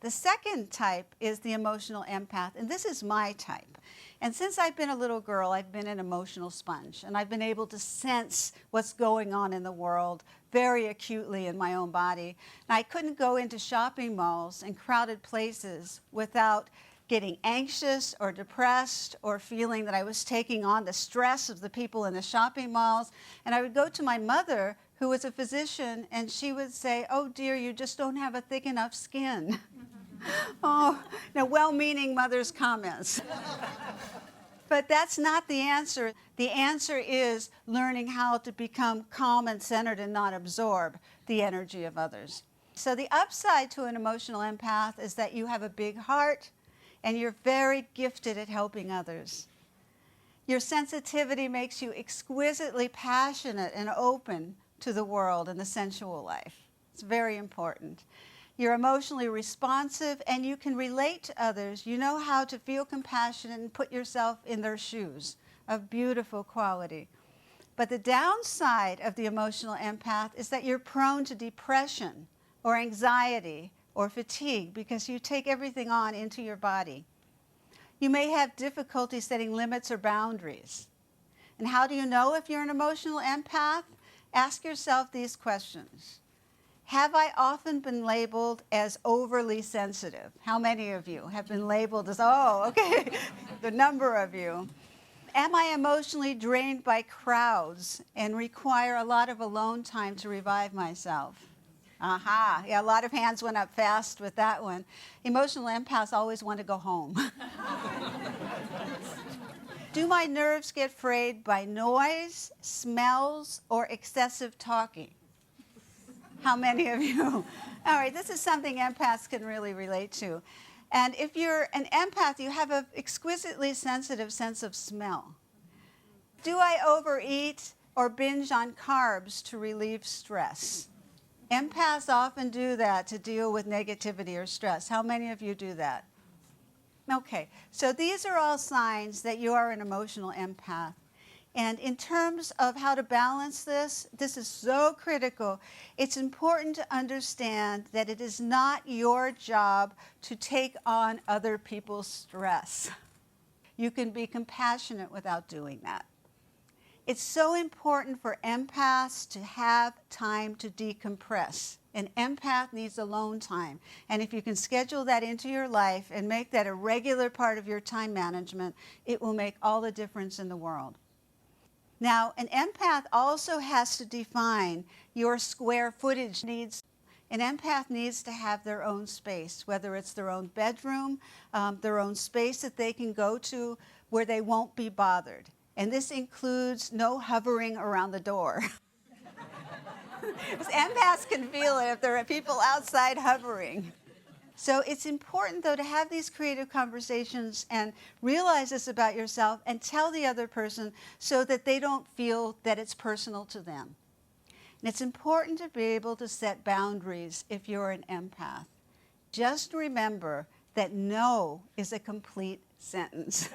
The second type is the emotional empath, and this is my type. And since I've been a little girl, I've been an emotional sponge, and I've been able to sense what's going on in the world very acutely in my own body. And I couldn't go into shopping malls and crowded places without getting anxious or depressed or feeling that I was taking on the stress of the people in the shopping malls. And I would go to my mother, who was a physician, and she would say, "Oh dear, you just don't have a thick enough skin." Oh, now well-meaning mother's comments. But that's not the answer. The answer is learning how to become calm and centered and not absorb the energy of others. So the upside to an emotional empath is that you have a big heart and you're very gifted at helping others. Your sensitivity makes you exquisitely passionate and open to the world and the sensual life. It's very important. You're emotionally responsive and you can relate to others. You know how to feel compassionate and put yourself in their shoes, a beautiful quality. But the downside of the emotional empath is that you're prone to depression or anxiety or fatigue because you take everything on into your body. You may have difficulty setting limits or boundaries. And how do you know if you're an emotional empath? Ask yourself these questions. Have I often been labeled as overly sensitive? How many of you have been labeled as, oh, okay, the number of you. Am I emotionally drained by crowds and require a lot of alone time to revive myself? Aha, yeah, a lot of hands went up fast with that one. Emotional empaths always want to go home. Do my nerves get frayed by noise, smells, or excessive talking? How many of you? All right, this is something empaths can really relate to. And if you're an empath, you have an exquisitely sensitive sense of smell. Do I overeat or binge on carbs to relieve stress? Empaths often do that to deal with negativity or stress. How many of you do that? Okay, so these are all signs that you are an emotional empath. And in terms of how to balance this, this is so critical. It's important to understand that it is not your job to take on other people's stress. You can be compassionate without doing that. It's so important for empaths to have time to decompress. An empath needs alone time. And if you can schedule that into your life and make that a regular part of your time management, it will make all the difference in the world. Now, an empath also has to define your square footage needs. An empath needs to have their own space, whether it's their own bedroom, their own space that they can go to where they won't be bothered. And this includes no hovering around the door. Because empaths can feel it if there are people outside hovering. So it's important, though, to have these creative conversations and realize this about yourself and tell the other person so that they don't feel that it's personal to them. And it's important to be able to set boundaries if you're an empath. Just remember that no is a complete sentence.